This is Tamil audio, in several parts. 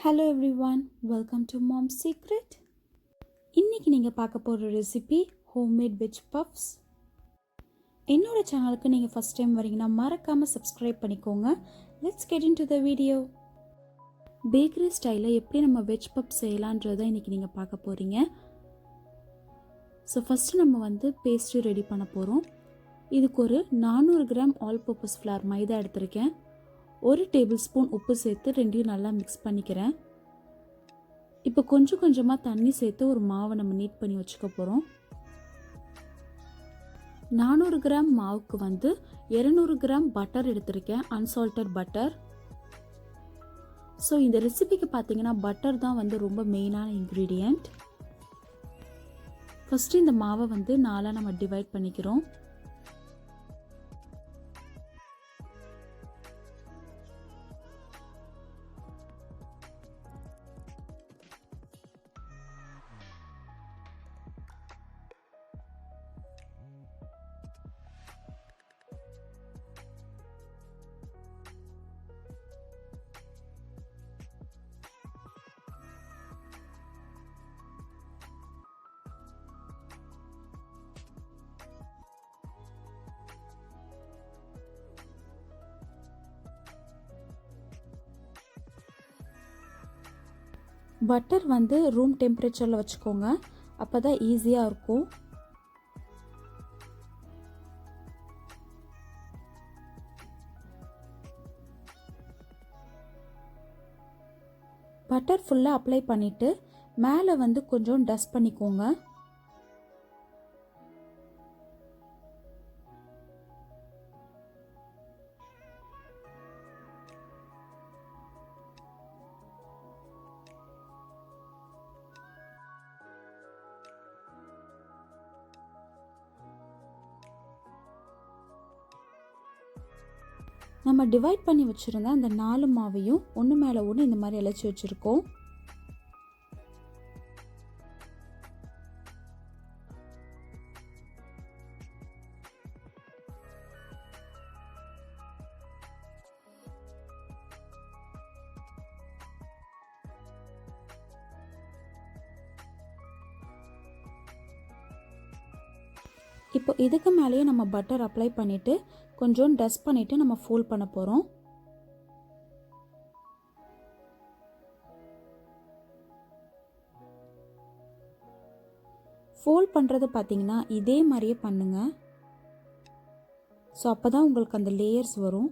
Hello everyone, welcome to Mom's Secret. இன்னைக்கு நீங்க பார்க்க போற ரெசிபி homemade veg puffs. என்னோட சேனலுக்கு நீங்க ஃபர்ஸ்ட் டைம் வரீங்கன்னா மறக்காம subscribe பண்ணிக்கோங்க. Let's get into the video. Bakery ஸ்டைல்ல எப்படி நம்ம veg puffs செய்யலாம்ன்றதை இன்னைக்கு நீங்க பார்க்க போறீங்க. ஃபர்ஸ்ட் நம்ம பேஸ்ட்ரி ரெடி பண்ண போறோம். இதுக்கு ஒரு 400 கிராம் all purpose flour மைதா எடுத்துர்க்கேன். 1 டேபிள்ஸ்பூன் உப்பு சேர்த்து ரெண்டையும் நல்லா மிக்ஸ் பண்ணிக்கிறேன். இப்போ கொஞ்சம் கொஞ்சமாக தண்ணி சேர்த்து ஒரு மாவை நம்ம நீட் பண்ணி வச்சுக்க போகிறோம். 400 கிராம் மாவுக்கு 200 கிராம் பட்டர் எடுத்திருக்கேன், அன்சால்டட் பட்டர். இந்த ரெசிபிக்கு பார்த்தீங்கன்னா பட்டர் தான் ரொம்ப மெயினான இன்க்ரீடியண்ட். ஃபஸ்ட்டு இந்த மாவை நாலாக நம்ம டிவைட் பண்ணிக்கிறோம். பட்டர் ரூம் டெம்பரேச்சரில் வச்சுக்கோங்க, அப்போ தான் ஈஸியாக இருக்கும். பட்டர் ஃபுல்லாக அப்ளை பண்ணிவிட்டு மேலே கொஞ்சம் டஸ்ட் பண்ணிக்கோங்க. நம்ம டிவைட் பண்ணி வச்சுருந்த அந்த 4 மாவையும் ஒன்று மேலே ஒன்று இந்த மாதிரி இழைச்சி வச்சுருக்கோம். இப்போ இதுக்கு மேலேயே நம்ம பட்டர் அப்ளை பண்ணிவிட்டு கொஞ்சம் டஸ்ட் பண்ணிவிட்டு நம்ம ஃபோல்ட் பண்ண போகிறோம். ஃபோல்ட் பண்ணுறது பார்த்தீங்கன்னா இதே மாதிரியே பண்ணுங்கள். அப்போ தான் உங்களுக்கு அந்த லேயர்ஸ் வரும்.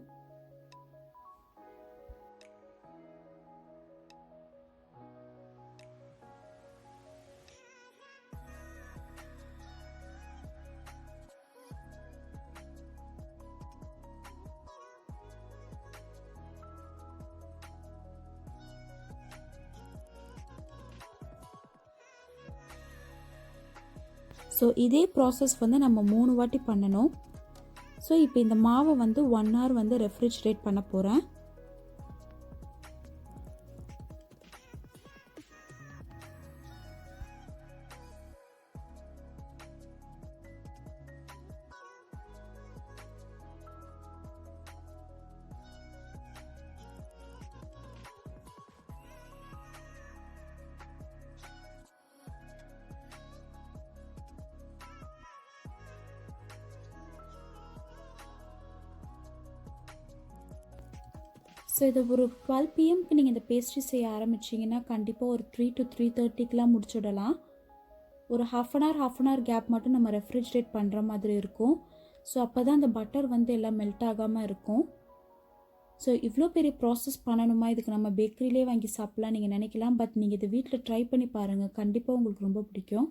இதே ப்ராசஸ் நம்ம 3 வாட்டி பண்ணணும். இப்போ இந்த மாவை 1 hour ரெஃப்ரிஜரேட் பண்ண போகிறேன். இது ஒரு 12 PM நீங்கள் இந்த பேஸ்ட்ரி செய்ய ஆரம்பிச்சிங்கன்னா கண்டிப்பாக ஒரு 3 to 3:30 முடிச்சுடலாம். ஒரு half an hour கேப் மட்டும் நம்ம ரெஃப்ரிஜரேட் பண்ணுற மாதிரி இருக்கும். அப்போ தான் அந்த பட்டர் எல்லாம் மெல்ட் ஆகாமல் இருக்கும். இவ்வளோ பெரிய ப்ராசஸ் பண்ணணுமா, இதுக்கு நம்ம பேக்கரியிலே வாங்கி சாப்பிட்லாம் நீங்கள் நினைக்கலாம். பட் நீங்கள் இதை வீட்டில் ட்ரை பண்ணி பாருங்கள், கண்டிப்பாக உங்களுக்கு ரொம்ப பிடிக்கும்.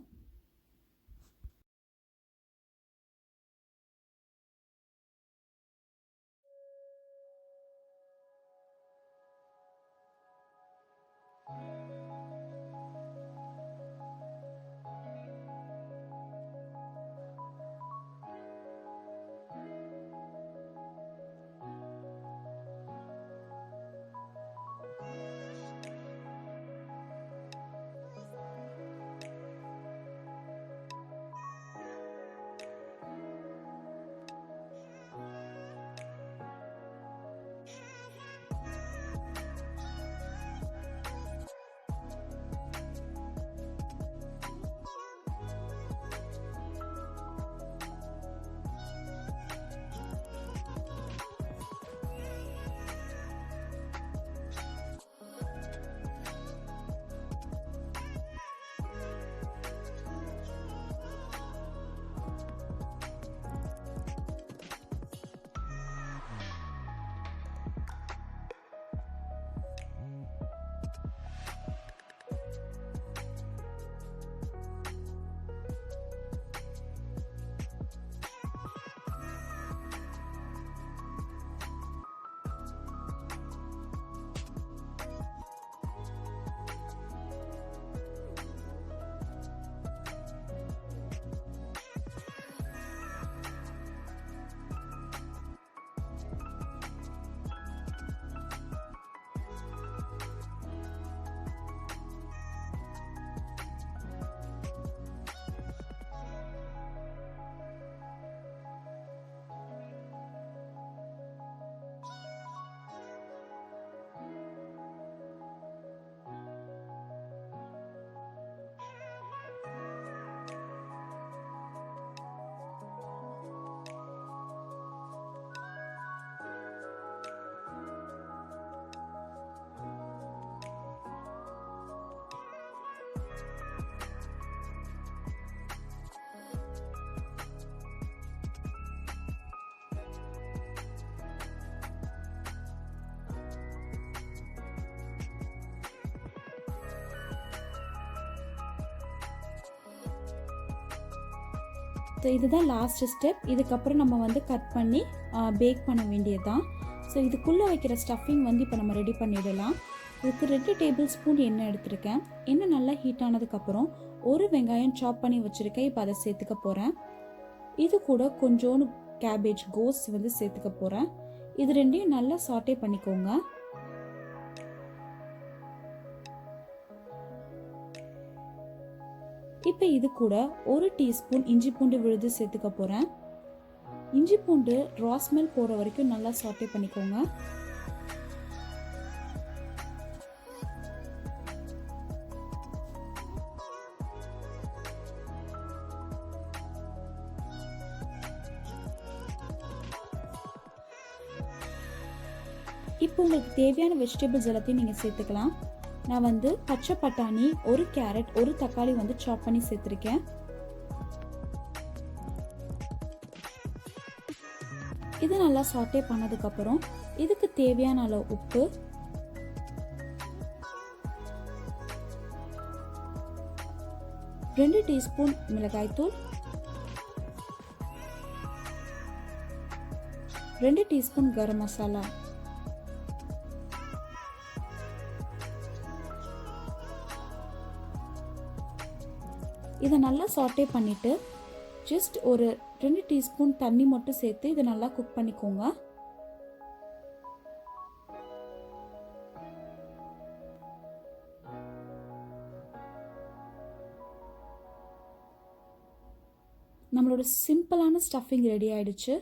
ஸோ இதுதான் லாஸ்ட் ஸ்டெப். இதுக்கப்புறம் நம்ம வந்து கட் பண்ணி பேக் பண்ண வேண்டியது தான். ஸோ இதுக்குள்ளே வைக்கிற ஸ்டஃபிங் வந்து இப்போ நம்ம ரெடி பண்ணிடலாம். இதுக்கு 2 டேபிள் ஸ்பூன் எண்ணெய் எடுத்திருக்கேன். எண்ணெய் நல்லா ஹீட் ஆனதுக்கப்புறம் ஒரு வெங்காயம் சாப் பண்ணி வச்சுருக்கேன். இப்போ அதை சேர்த்துக்க போகிறேன். இது கூட கொஞ்சோண்டு கேபேஜ் கோஸ் வந்து சேர்த்துக்க போகிறேன். இது ரெண்டையும் நல்லா சாட்டே பண்ணிக்கோங்க. இப்போ இது கூட 1 டீஸ்பூன் இஞ்சி பூண்டு விழுது சேர்த்துக்க போகிறேன். இஞ்சி பூண்டு ரா ஸ்மெல் போகிற வரைக்கும் நல்லா சாட்டே பண்ணிக்கோங்க. இப்போ உங்களுக்கு தேவையான வெஜிடபிள்ஸ் எல்லாத்தையும் நீங்கள் சேர்த்துக்கலாம். நான் வந்து பச்சை பட்டாணி, 1 கேரட், 1 தக்காளி வந்து சாப் பண்ணி சேர்த்துருக்கேன். இது நல்லா சாட்டே பண்ணதுக்கப்புறம் இதுக்கு தேவையான அளவு உப்பு, ரெண்டு டீஸ்பூன் மிளகாய்த்தூள், 2 டீஸ்பூன் கரம் மசாலா, இதை நல்லா சாட்டே பண்ணிவிட்டு ஜஸ்ட் ஒரு 2 டீஸ்பூன் தண்ணி மட்டும் சேர்த்து இதை நல்லா குக் பண்ணிக்கோங்க. நம்மளோட சிம்பிளான ஸ்டஃபிங் ரெடி ஆயிடுச்சு.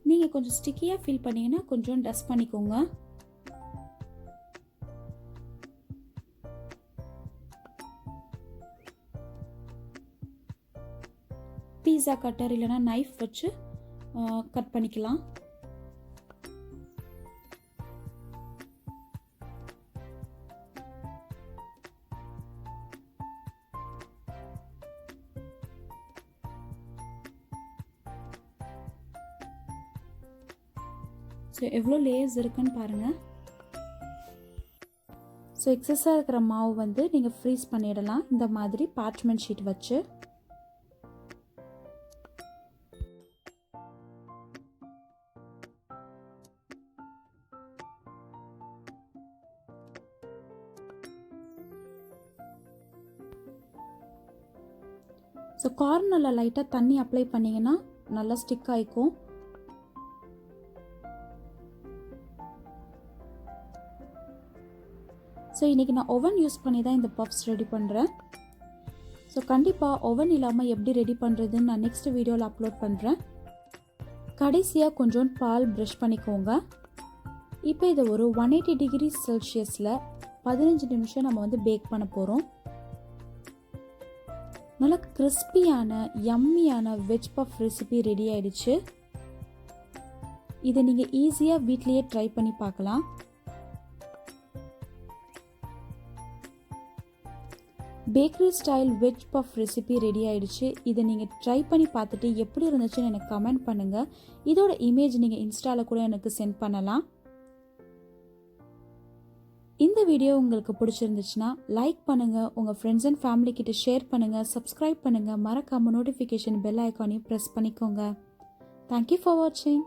நீங்கள் கொஞ்சம் ஸ்டிக்கியாக ஃபீல் பண்ணீங்கன்னா கொஞ்சம் டஸ்ட் பண்ணிக்கோங்க. பீஸா கட்டர் இல்லைனா நைஃப் வச்சு கட் பண்ணிக்கலாம். ஸோ எவ்வளோ லேயர்ஸ் இருக்குன்னு பாருங்கள். ஸோ எக்ஸஸாக இருக்கிற மாவு வந்து நீங்கள் ஃப்ரீஸ் பண்ணிடலாம் இந்த மாதிரி பார்ச்மெண்ட் ஷீட் வச்சு. ஸோ கார்னரில் லைட்டாக தண்ணி அப்ளை பண்ணிங்கன்னா நல்லா ஸ்டிக் ஆகிக்கும். ஸோ இன்றைக்கி நான் ஓவன் யூஸ் பண்ணி தான் இந்த பஃப்ஸ் ரெடி பண்ணுறேன். ஸோ கண்டிப்பாக ஓவன் இல்லாமல் எப்படி ரெடி பண்ணுறதுன்னு நான் நெக்ஸ்ட் வீடியோவில் அப்லோட் பண்ணுறேன். கடைசியாக கொஞ்சம் பால் ப்ரஷ் பண்ணிக்கோங்க. இப்போ இதை ஒரு 180 டிகிரி செல்சியஸில் 15 நிமிஷம் நம்ம வந்து பேக் பண்ண போகிறோம். நல்லா கிறிஸ்பியான யம்மியான வெஜ் பஃப் ரெசிபி ரெடி ஆயிடுச்சு. இதை நீங்கள் ஈஸியாக வீட்லேயே ட்ரை பண்ணி பார்க்கலாம். Bakery style veg puff recipe ready ஆயிடுச்சு. இதை நீங்கள் ட்ரை பண்ணி பார்த்துட்டு எப்படி இருந்துச்சுன்னு எனக்கு கமெண்ட் பண்ணுங்கள். இதோட இமேஜ் நீங்கள் இன்ஸ்டாவில் கூட எனக்கு சென்ட் பண்ணலாம். இந்த வீடியோ உங்களுக்கு பிடிச்சிருந்துச்சுன்னா லைக் பண்ணுங்கள், உங்கள் ஃப்ரெண்ட்ஸ் அண்ட் ஃபேமிலி கிட்ட ஷேர் பண்ணுங்கள், சப்ஸ்கிரைப் பண்ணுங்கள், மறக்காமல் நோட்டிஃபிகேஷன் பெல் ஐக்கானையும் ப்ரெஸ் பண்ணிக்கோங்க. தேங்க்யூ ஃபார் வாட்சிங்.